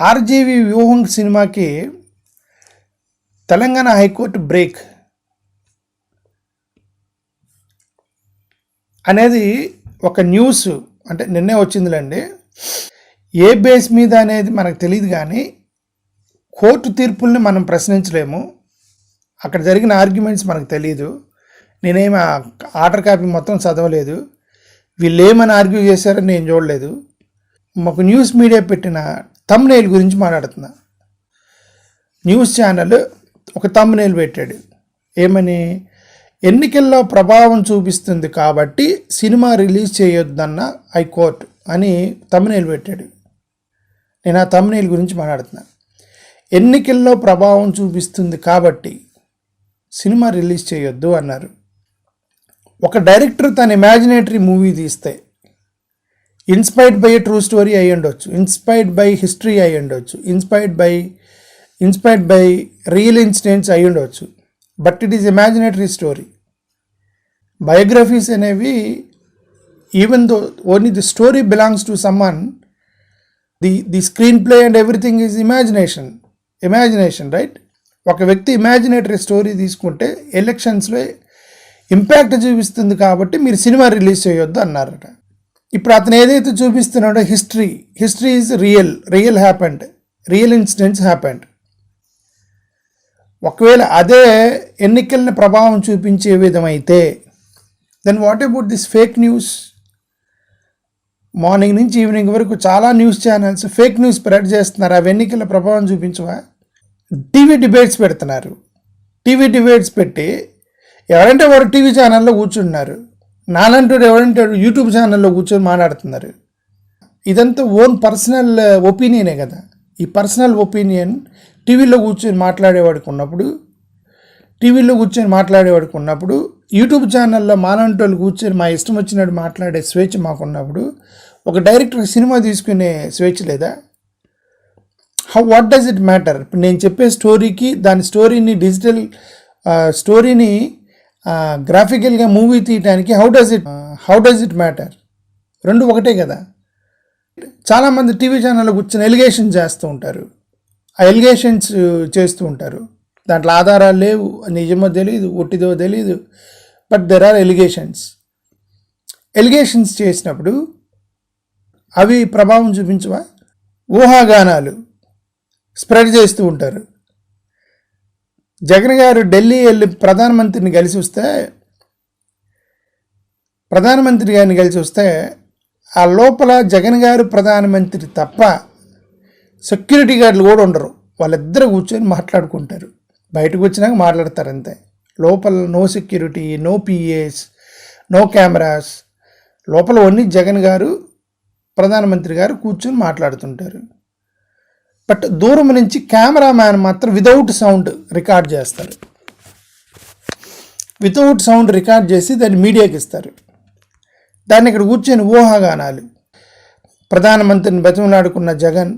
RGV వ్యూహం సినిమాకి Telangana high court break అనేది ఒక న్యూస్, అంటే నిన్నే వచ్చిందిలేండి. ఏ బేస్ మీద అనేది మనకు తెలియదు, కానీ కోర్టు తీర్పుల్ని మనం ప్రశ్నించలేము. అక్కడ జరిగిన ఆర్గ్యుమెంట్స్ మనకు తెలియదు. నేనేమి ఆర్డర్ కాపీ మొత్తం చదవలేదు. వీళ్ళు ఏమని ఆర్గ్యూ చేశారని నేను చూడలేదు. మాకు న్యూస్ మీడియా పెట్టిన థంబ్నెయిల్ గురించి మాట్లాడుతున్నా. న్యూస్ ఛానల్ ఒక థంబ్నెయిల్ పెట్టాడు. ఏమని? ఎన్నికల్లో ప్రభావం చూపిస్తుంది కాబట్టి సినిమా రిలీజ్ చేయొద్దన్న హైకోర్టు అని థంబ్నెయిల్ పెట్టాడు. నేను ఆ థంబ్నెయిల్ గురించి మాట్లాడుతున్నా. ఎన్నికల్లో ప్రభావం చూపిస్తుంది కాబట్టి సినిమా రిలీజ్ చేయొద్దు అన్నారు. ఒక డైరెక్టర్ తన ఇమాజినేటరీ మూవీ తీస్తే inspired by A true story అయ్యి ఉండొచ్చు, ఇన్స్పైర్డ్ బై హిస్టరీ అయ్యి ఉండొచ్చు, ఇన్స్పైర్డ్ బై రియల్ ఇన్సిడెంట్స్ అయ్యి ఉండవచ్చు. But it is imaginary story. Biographies అనేవి, even though only the story belongs to someone, the screenplay and everything is imagination, right? ఒక వ్యక్తి ఇమాజినేటరీ story తీసుకుంటే ఎలక్షన్స్లో ఇంపాక్ట్ చూపిస్తుంది కాబట్టి మీరు సినిమా రిలీజ్ చేయొద్దు అన్నారట. ఇప్పుడు అతను ఏదైతే చూపిస్తున్నాడో history is real happened, real incidents happened. ఒకవేళ అదే ఎన్నికల్ని ప్రభావం చూపించే విధమైతే then what about this fake news? Morning నుంచి ఈవినింగ్ వరకు చాలా news channels fake news spread చేస్తున్నారు. అవి ఎన్నికల ప్రభావం చూపించవా? టీవీ డిబేట్స్ పెడుతున్నారు. టీవీ డిబేట్స్ పెట్టి ఎవరంటే వారు టీవీ ఛానల్లో కూర్చున్నారు, నాలంటూ ఎవరంటే యూట్యూబ్ ఛానల్లో కూర్చొని మాట్లాడుతున్నారు. ఇదంతా ఓన్ పర్సనల్ ఒపీనియనే కదా. ఈ పర్సనల్ ఒపీనియన్ టీవీలో కూర్చొని మాట్లాడేవాడికి ఉన్నప్పుడు యూట్యూబ్ ఛానల్లో మాలాంటి వాళ్ళు కూర్చొని మా ఇష్టం వచ్చినట్టు మాట్లాడే స్వేచ్ఛ మాకున్నప్పుడు ఒక డైరెక్టర్ సినిమా తీసుకునే స్వేచ్ఛ లేదా? What does it matter? ఇప్పుడు నేను చెప్పే స్టోరీకి దాని స్టోరీని డిజిటల్ స్టోరీని గ్రాఫికల్గా మూవీ తీయటానికి హౌ డస్ ఇట్ మ్యాటర్? రెండు ఒకటే కదా. చాలామంది టీవీ ఛానల్లో కూర్చొని ఎలిగేషన్స్ చేస్తూ ఉంటారు. ఆ ఎలిగేషన్స్ చేస్తూ ఉంటారు. దాంట్లో ఆధారాలు లేవు, నిజమో తెలియదు, ఒట్టిదో తెలియదు, బట్ దెర్ ఆర్ ఎలిగేషన్స్ చేసినప్పుడు అవి ప్రభావం చూపించవా? ఊహాగానాలు స్ప్రెడ్ చేస్తూ ఉంటారు. జగన్ గారు ఢిల్లీ వెళ్ళి ప్రధానమంత్రి గారిని కలిసి వస్తే ఆ లోపల జగన్ గారు ప్రధానమంత్రి తప్ప సెక్యూరిటీ గార్డులు కూడా ఉండరు. వాళ్ళిద్దరూ కూర్చొని మాట్లాడుకుంటారు. బయటకు వచ్చినాక మాట్లాడతారు అంతే. లోపల no security, no PAs, no cameras. లోపల ఓన్లీ జగన్ గారు ప్రధానమంత్రి గారు కూర్చొని మాట్లాడుతుంటారు. బట్ దూరం నుంచి కెమెరామ్యాన్ మాత్రం వితౌట్ సౌండ్ రికార్డ్ చేస్తారు. వితౌట్ సౌండ్ రికార్డ్ చేసి దాన్ని మీడియాకి ఇస్తారు. దాన్ని ఇక్కడ కూర్చొని ఊహాగానాలు. ప్రధానమంత్రిని బతిమలాడుకున్న జగన్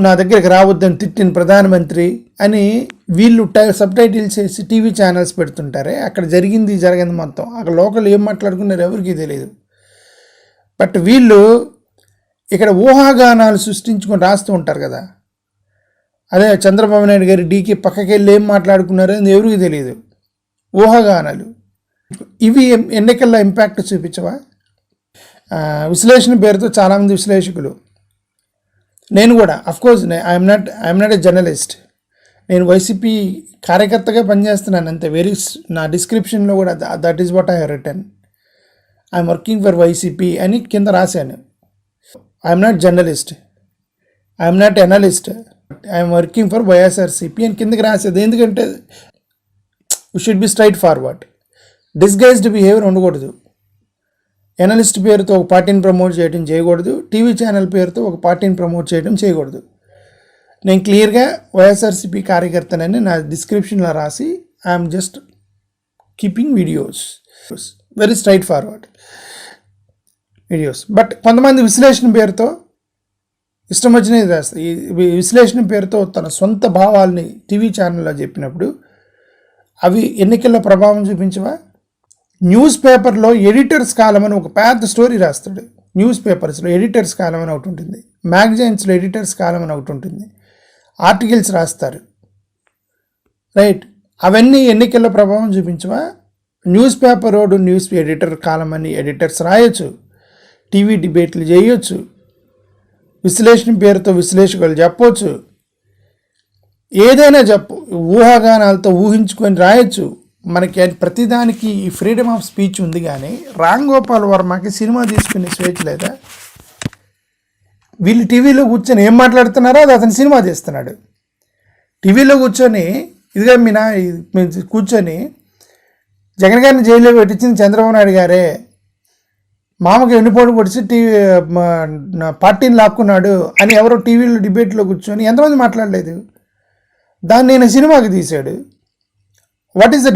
నా దగ్గరికి రావద్దని తిట్టిన ప్రధానమంత్రి అని వీళ్ళు సబ్ టైటిల్స్ వేసి టీవీ ఛానల్స్ పెడుతుంటారే. అక్కడ జరిగింది మొత్తం అక్కడ లోకల్ ఏం మాట్లాడుకున్నారు ఎవరికి తెలియదు. బట్ వీళ్ళు ఇక్కడ ఊహాగానాలు సృష్టించుకొని రాస్తూ ఉంటారు కదా. అదే చంద్రబాబు నాయుడు గారి డీకి పక్కకి వెళ్ళి ఏం మాట్లాడుకున్నారో అని ఎవరికి తెలియదు. ఊహాగానాలు ఇవి ఎన్నికల్లో ఇంపాక్ట్ చూపించవా? విశ్లేషణ పేరుతో చాలామంది విశ్లేషకులు, నేను కూడా of course I'm not a journalist, నేను వైసీపీ కార్యకర్తగా పనిచేస్తున్నాను అంతే. నా డిస్క్రిప్షన్లో కూడా that is what I have return. I'm working for YCP అని కింద రాశాను. I'm not journalist, I'm not analyst, I'm working for YSRCP అని కిందకి రాసేది. ఎందుకంటే you should be straight forward. Disguised behaviour ఉండకూడదు. ఎనలిస్ట్ పేరుతో ఒక పార్టీని ప్రమోట్ చేయడం చేయకూడదు, టీవీ ఛానల్ పేరుతో ఒక పార్టీని ప్రమోట్ చేయకూడదు. నేను క్లియర్గా వైఎస్ఆర్సీపీ కార్యకర్తనని నా డిస్క్రిప్షన్లో రాసి I'm just keeping videos, very straight forward videos. But కొంతమంది విశ్లేషణ పేరుతో ఇష్టం వచ్చినది రాస్తారు. ఈ విశ్లేషణ పేరుతో తన సొంత భావాల్ని టీవీ ఛానల్లో చెప్పినప్పుడు అవి ఎన్నికల్లో ప్రభావం చూపించవా? న్యూస్ పేపర్లో ఎడిటర్స్ కాలం అని ఒక పెద్ద స్టోరీ రాస్తాడు. న్యూస్ పేపర్స్లో ఎడిటర్స్ కాలం అని ఒకటి ఉంటుంది. మ్యాగజైన్స్లో ఎడిటర్స్ కాలం అని ఒకటి ఉంటుంది, ఆర్టికల్స్ రాస్తారు, రైట్? అవన్నీ ఎన్నికల్లో ప్రభావం చూపించవా? Newspaper road news editor కాలం అని ఎడిటర్స్ రాయొచ్చు, టీవీ డిబేట్లు చేయొచ్చు, విశ్లేషణ పేరుతో విశ్లేషకులు చెప్పొచ్చు, ఏదైనా చెప్పు, ఊహాగానాలతో ఊహించుకొని రాయొచ్చు. మనకి ప్రతిదానికి ఈ ఫ్రీడమ్ ఆఫ్ స్పీచ్ ఉంది. కానీ రామ్ గోపాల్ వర్మకి సినిమా తీసుకునే స్వేచ్ఛ లేదా? వీళ్ళు టీవీలో కూర్చొని ఏం మాట్లాడుతున్నారో అది అతను సినిమా తీస్తున్నాడు. టీవీలో కూర్చొని ఇదిగా కూర్చొని జగన్ గారిని జైల్లో పెట్టించింది చంద్రబాబు నాయుడు గారే, మామకి ఎన్నిపోటు పొడిచి పార్టీని లాక్కున్నాడు అని ఎవరో టీవీలో డిబేట్లో కూర్చొని ఎంతమంది మాట్లాడలేదు. దాన్ని నేను సినిమాకి తీశాడు. What is the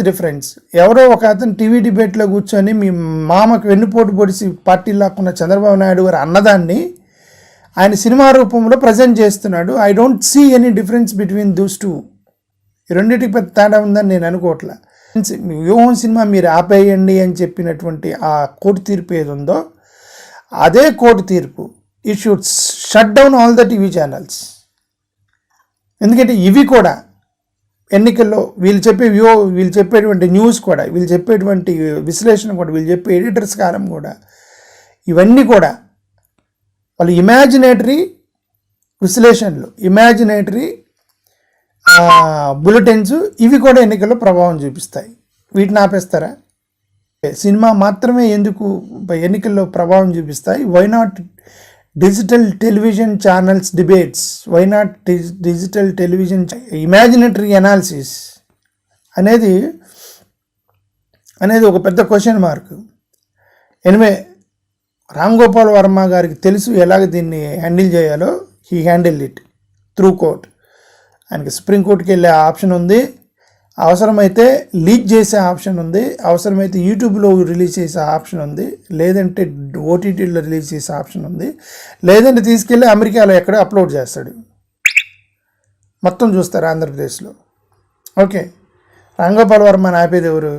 difference? ఎవరో ఒక అతను టీవీ డిబేట్లో కూర్చొని మీ మామకు వెన్నుపోటు పొడిచి పార్టీలు లాక్కున్న చంద్రబాబు నాయుడు గారు అన్నదాన్ని ఆయన సినిమా రూపంలో ప్రజెంట్ చేస్తున్నాడు. I don't see any difference between those two. ఈ రెండింటికి పెద్ద తేడా ఉందని నేను అనుకోవట్లే. వ్యూహం సినిమా మీరు ఆపేయండి అని చెప్పినటువంటి ఆ కోర్టు తీర్పు ఏది ఉందో అదే కోర్టు తీర్పు it should shut down all the TV channels. ఎందుకంటే ఇవి కూడా ఎన్నికల్లో వీళ్ళు చెప్పేటువంటి న్యూస్ కూడా, వీళ్ళు చెప్పేటువంటి విశ్లేషణ కూడా, వీళ్ళు చెప్పే ఎడిటర్స్ కాలం కూడా, ఇవన్నీ కూడా వాళ్ళు ఇమాజినేటరీ విశ్లేషణలు, ఇమాజినేటరీ బులెటిన్స్, ఇవి కూడా ఎన్నికల్లో ప్రభావం చూపిస్తాయి. వీటిని ఆపేస్తారా? సినిమా మాత్రమే ఎందుకు ఎన్నికల్లో ప్రభావం చూపిస్తాయి? Why not digital television channels debates? Why not digital television imaginary analysis అనేది ఒక పెద్ద question mark. Anyway, Ram Gopal Varma గారికి తెలుసు ఎలాగ దీన్ని హ్యాండిల్ చేయాలో. He handle it through court. ఆయనకి సుప్రీంకోర్టుకి వెళ్ళే ఆప్షన్ ఉంది, అవసరమైతే లీక్ చేసే ఆప్షన్ ఉంది, అవసరమైతే యూట్యూబ్లో రిలీజ్ చేసే ఆప్షన్ ఉంది, లేదంటే ఓటీటీలో రిలీజ్ చేసే ఆప్షన్ ఉంది, లేదంటే తీసుకెళ్ళి అమెరికాలో ఎక్కడో అప్లోడ్ చేస్తాడు. మొత్తం చూస్తారు ఆంధ్రప్రదేశ్లో. ఓకే, రామ్ గోపాల్ వర్మని ఆపేది ఎవరు?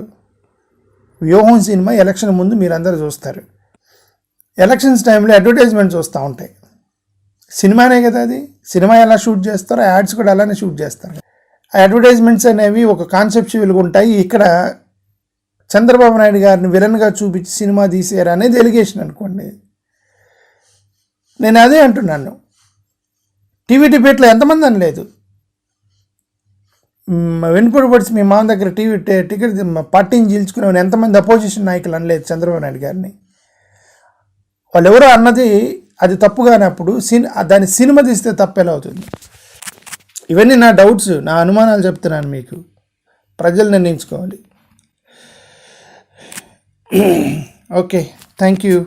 వ్యూహం సినిమా ఎలక్షన్ ముందు మీరందరూ చూస్తారు. ఎలక్షన్స్ టైంలో అడ్వర్టైజ్మెంట్ చూస్తూ ఉంటాయి. సినిమానే కదా అది. సినిమా ఎలా షూట్ చేస్తారో యాడ్స్ కూడా అలానే షూట్ చేస్తారు. ఆ అడ్వర్టైజ్మెంట్స్ అనేవి ఒక కాన్సెప్చువల్గా ఉంటాయి. ఇక్కడ చంద్రబాబు నాయుడు గారిని విలన్గా చూపించి సినిమా తీసారు అనేది ఎలిగేషన్ అనుకోండి. నేను అదే అంటున్నాను. టీవీ డిబేట్లో ఎంతమంది అని లేదు, వెనుపడి పడిచి మీ మామ దగ్గర టికెట్ పార్టీని చీల్చుకునే ఎంతమంది అపోజిషన్ నాయకులు అనలేదు చంద్రబాబు నాయుడు గారిని. వాళ్ళు ఎవరో అన్నది అది తప్పు కానప్పుడు దాన్ని సినిమా తీస్తే తప్పు ఎలా అవుతుంది? ఇవన్నీ నా డౌట్స్, నా అనుమానాలు చెప్తున్నాను మీకు. ప్రజలు నిర్ణయించుకోవాలి. Okay, thank you.